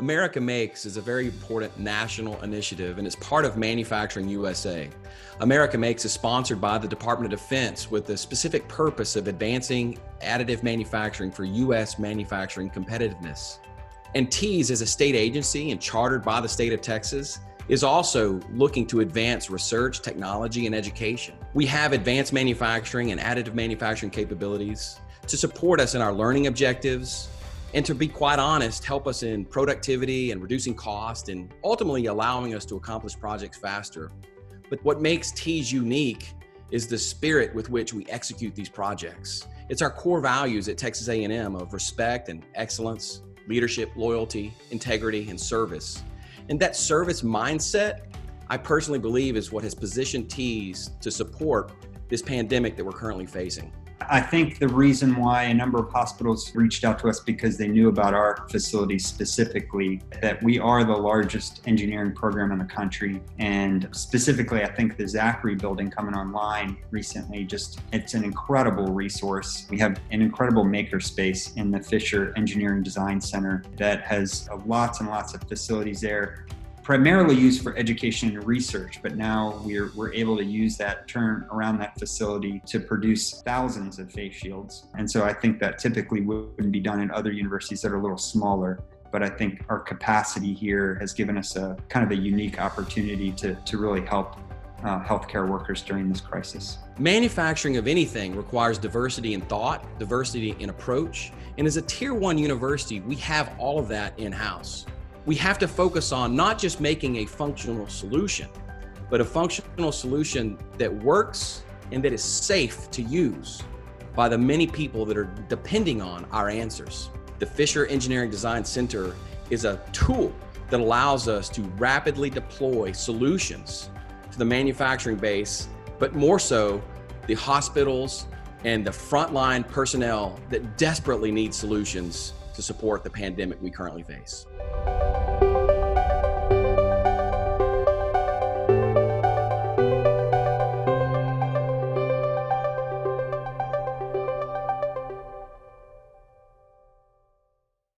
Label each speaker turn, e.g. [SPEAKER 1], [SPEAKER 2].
[SPEAKER 1] America Makes is a very important national initiative, and it's part of Manufacturing USA. America Makes is sponsored by the Department of Defense with the specific purpose of advancing additive manufacturing for U.S. manufacturing competitiveness. And TEAS, as a state agency and chartered by the state of Texas, is also looking to advance research, technology, and education. We have advanced manufacturing and additive manufacturing capabilities to support us in our learning objectives, and to be quite honest, help us in productivity and reducing cost and ultimately allowing us to accomplish projects faster. But what makes TEAS unique is the spirit with which we execute these projects. It's our core values at Texas A&M of respect and excellence, leadership, loyalty, integrity, and service. And that service mindset, I personally believe, is what has positioned TEAS to support this pandemic that we're currently facing.
[SPEAKER 2] I think the reason why a number of hospitals reached out to us because they knew about our facility specifically, that we are the largest engineering program in the country. And specifically, I think the Zachary building coming online recently, it's an incredible resource. We have an incredible makerspace in the Fisher Engineering Design Center that has lots and lots of facilities there, primarily used for education and research, but now we're able to use that, turn around that facility to produce thousands of face shields. And so I think that typically wouldn't be done in other universities that are a little smaller, but I think our capacity here has given us a kind of a unique opportunity to really help healthcare workers during this crisis.
[SPEAKER 1] Manufacturing of anything requires diversity in thought, diversity in approach, and as a Tier 1 university, we have all of that in-house. We have to focus on not just making a functional solution, but a functional solution that works and that is safe to use by the many people that are depending on our answers. The Fisher Engineering Design Center is a tool that allows us to rapidly deploy solutions to the manufacturing base, but more so the hospitals and the frontline personnel that desperately need solutions to support the pandemic we currently face.